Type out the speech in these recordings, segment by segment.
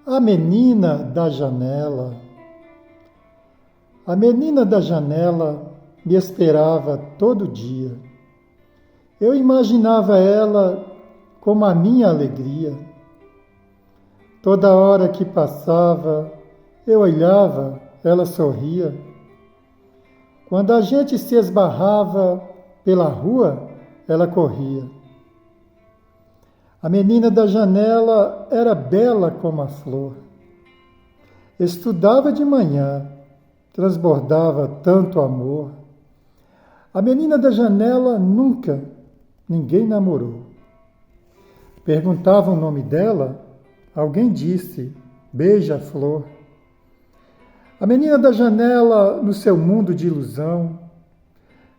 A menina da janela. A menina da janela me esperava todo dia. Eu imaginava ela como a minha alegria. Toda hora que passava, eu olhava, ela sorria. Quando a gente se esbarrava pela rua, ela corria. A menina da janela era bela como a flor. Estudava de manhã, transbordava tanto amor. A menina da janela nunca ninguém namorou. Perguntavam o nome dela, alguém disse, beija-flor. A menina da janela, no seu mundo de ilusão,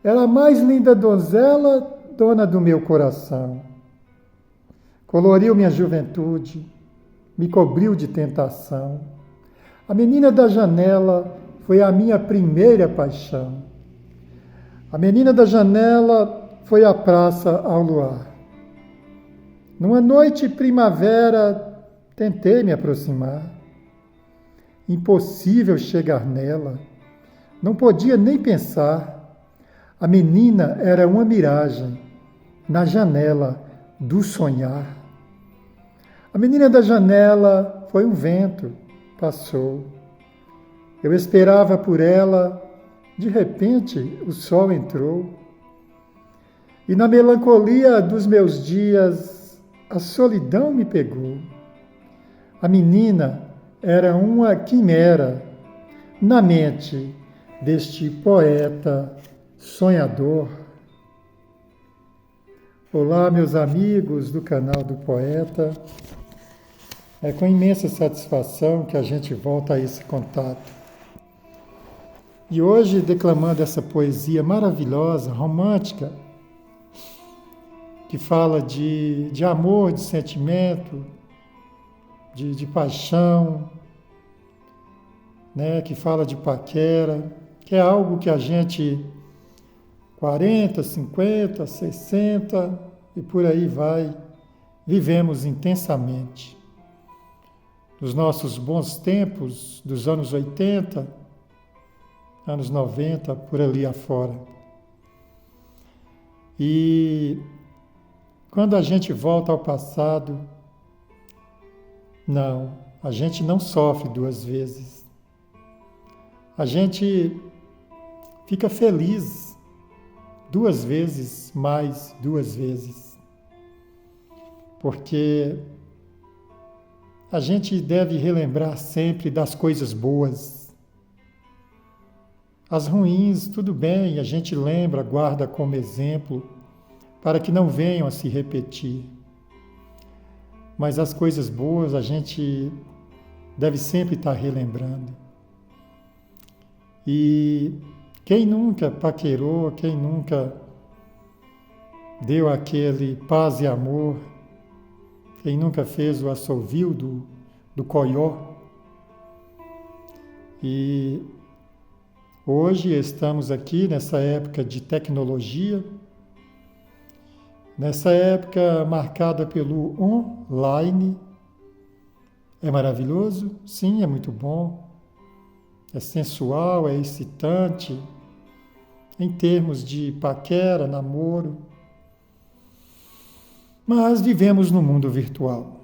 era a mais linda donzela, dona do meu coração. Coloriu minha juventude, me cobriu de tentação. A menina da janela foi a minha primeira paixão. A menina da janela foi à praça ao luar. Numa noite primavera, tentei me aproximar. Impossível chegar nela, não podia nem pensar. A menina era uma miragem na janela do sonhar. A menina da janela foi um vento, passou. Eu esperava por ela, de repente o sol entrou. E na melancolia dos meus dias, a solidão me pegou. A menina era uma quimera na mente deste poeta sonhador. Olá, meus amigos do canal do Poeta. É com imensa satisfação que a gente volta a esse contato. E hoje, declamando essa poesia maravilhosa, romântica, que fala de amor, de sentimento, de paixão, né? Que fala de paquera, que é algo que a gente, 40, 50, 60 e por aí vai, vivemos intensamente. Nos nossos bons tempos, dos anos 80, anos 90, por ali afora. E quando a gente volta ao passado, não, a gente não sofre duas vezes. A gente fica feliz duas vezes, mais duas vezes. Porque a gente deve relembrar sempre das coisas boas. As ruins, tudo bem, a gente lembra, guarda como exemplo, para que não venham a se repetir. Mas as coisas boas a gente deve sempre estar relembrando. E quem nunca paquerou, quem nunca deu aquele paz e amor, quem nunca fez o assovio do coió. E hoje estamos aqui nessa época de tecnologia, nessa época marcada pelo online. É maravilhoso? Sim, é muito bom. É sensual, é excitante, em termos de paquera, namoro. Mas vivemos no mundo virtual.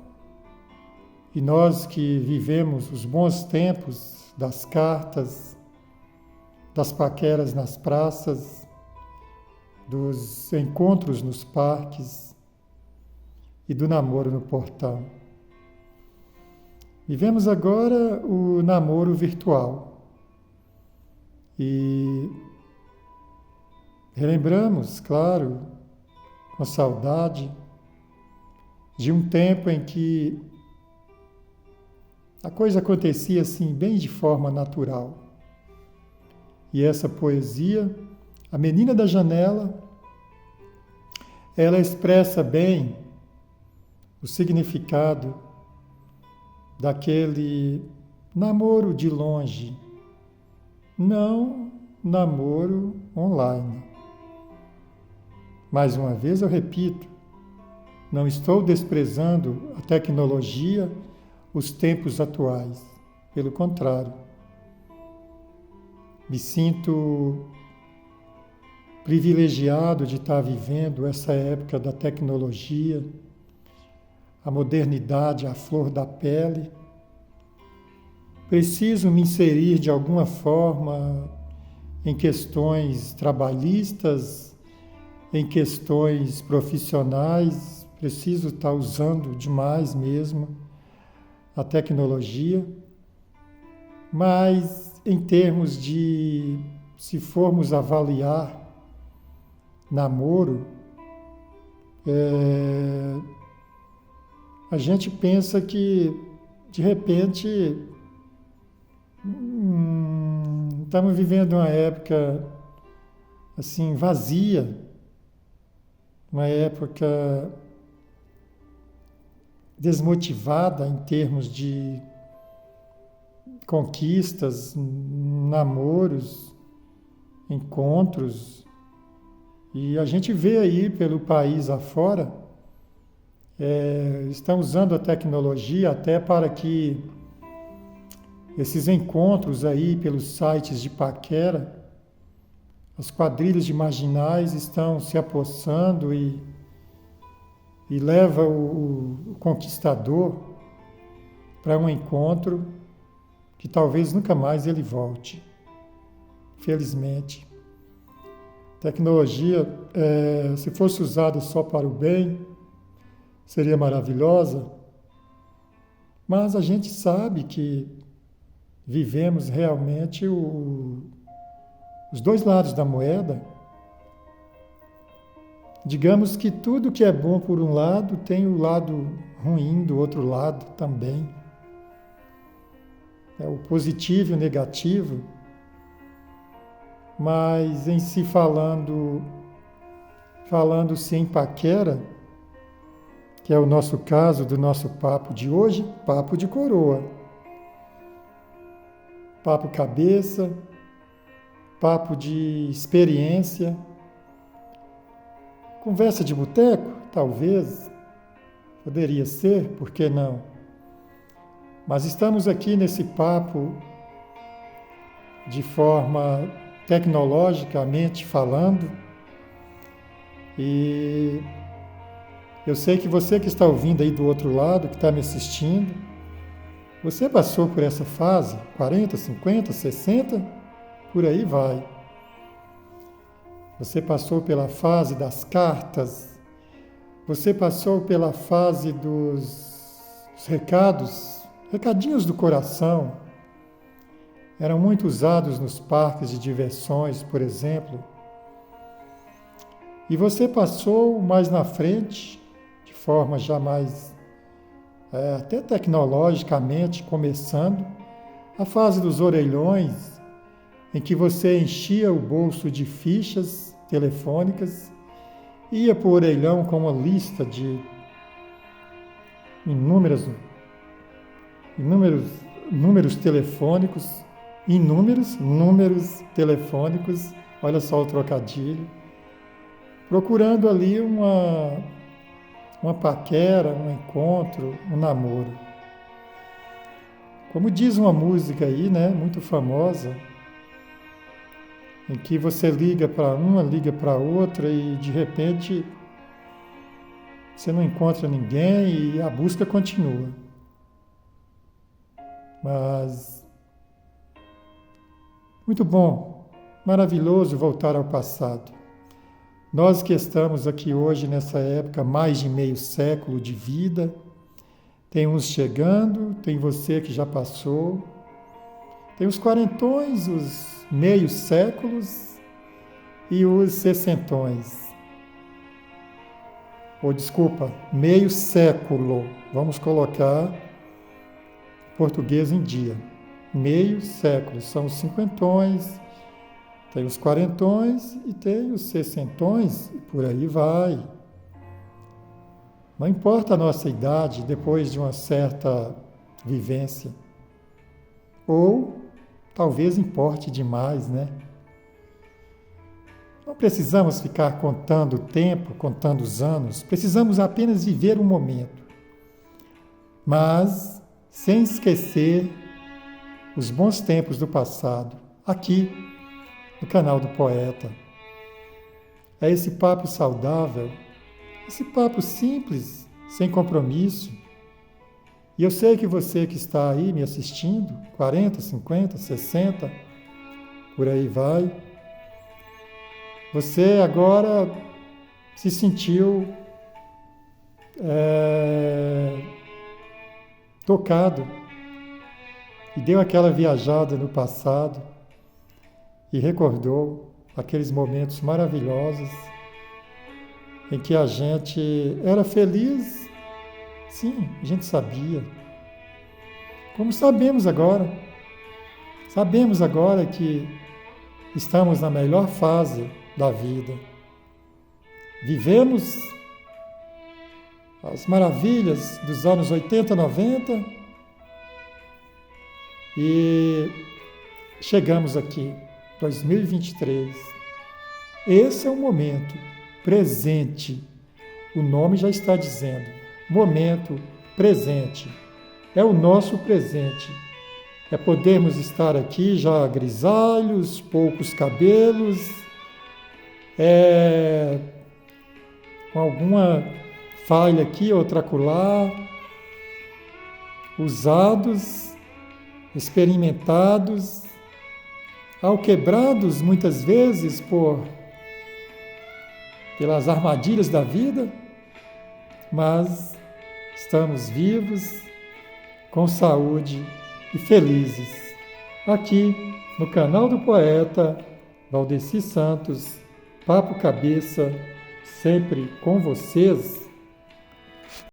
E nós que vivemos os bons tempos das cartas, das paqueras nas praças, dos encontros nos parques e do namoro no portão. Vivemos agora o namoro virtual. E relembramos, claro, com saudade, de um tempo em que a coisa acontecia assim, bem de forma natural. E essa poesia, A Menina da Janela, ela expressa bem o significado daquele namoro de longe, não namoro online. Mais uma vez eu repito, não estou desprezando a tecnologia os tempos atuais. Pelo contrário, me sinto privilegiado de estar vivendo essa época da tecnologia, a modernidade à flor da pele. Preciso me inserir de alguma forma em questões trabalhistas, em questões profissionais. Preciso estar usando demais mesmo a tecnologia. Mas em termos de, se formos avaliar namoro, a gente pensa que, de repente, estamos vivendo uma época assim vazia, uma época desmotivada em termos de conquistas, namoros, encontros. E a gente vê aí pelo país afora, estão usando a tecnologia até para que esses encontros aí pelos sites de paquera, as quadrilhas de marginais estão se apossando e leva o conquistador para um encontro que talvez nunca mais ele volte. Felizmente. Tecnologia, se fosse usada só para o bem, seria maravilhosa, mas a gente sabe que vivemos realmente os dois lados da moeda. Digamos que tudo que é bom por um lado tem o lado ruim do outro lado também. O positivo e o negativo. Mas em si falando-se em paquera, que é o nosso caso do nosso papo de hoje, papo de coroa. Papo cabeça, papo de experiência, conversa de boteco, talvez, poderia ser, por que não? Mas estamos aqui nesse papo de forma tecnologicamente falando, e eu sei que você que está ouvindo aí do outro lado, que está me assistindo, você passou por essa fase, 40, 50, 60, por aí vai. Você passou pela fase das cartas, você passou pela fase dos recadinhos do coração. Eram muito usados nos parques de diversões, por exemplo. E você passou mais na frente, de forma já mais, até tecnologicamente, começando, a fase dos orelhões, em que você enchia o bolso de fichas telefônicas, ia para o orelhão com uma lista de inúmeros números telefônicos, olha só o trocadilho, procurando ali uma paquera, um encontro, um namoro. Como diz uma música aí, né, muito famosa, em que você liga para uma, liga para outra e de repente você não encontra ninguém e a busca continua. Mas muito bom, maravilhoso voltar ao passado. Nós que estamos aqui hoje nessa época, mais de meio século de vida, tem uns chegando, tem você que já passou, tem os quarentões, os meios séculos e os sessentões. Meio século. Vamos colocar português em dia. Meio século. São os cinquentões, tem os quarentões e tem os sessentões e por aí vai. Não importa a nossa idade, depois de uma certa vivência. Ou talvez importe demais, né? Não precisamos ficar contando o tempo, contando os anos. Precisamos apenas viver o momento. Mas sem esquecer os bons tempos do passado, aqui no canal do Poeta. É esse papo saudável, esse papo simples, sem compromisso. E eu sei que você que está aí me assistindo, 40, 50, 60, por aí vai, você agora se sentiu tocado e deu aquela viajada no passado e recordou aqueles momentos maravilhosos em que a gente era feliz. Sim, a gente sabia. Como sabemos agora. Sabemos agora que estamos na melhor fase da vida. Vivemos as maravilhas dos anos 80, 90 e chegamos aqui, 2023. Esse é o momento presente. O nome já está dizendo. Momento presente. É o nosso presente. É podermos estar aqui já grisalhos, poucos cabelos, com alguma falha aqui, outra acolá, usados, experimentados, alquebrados muitas vezes pelas armadilhas da vida, mas estamos vivos, com saúde e felizes. Aqui no canal do Poeta Valdeci Santos, Papo Cabeça, sempre com vocês.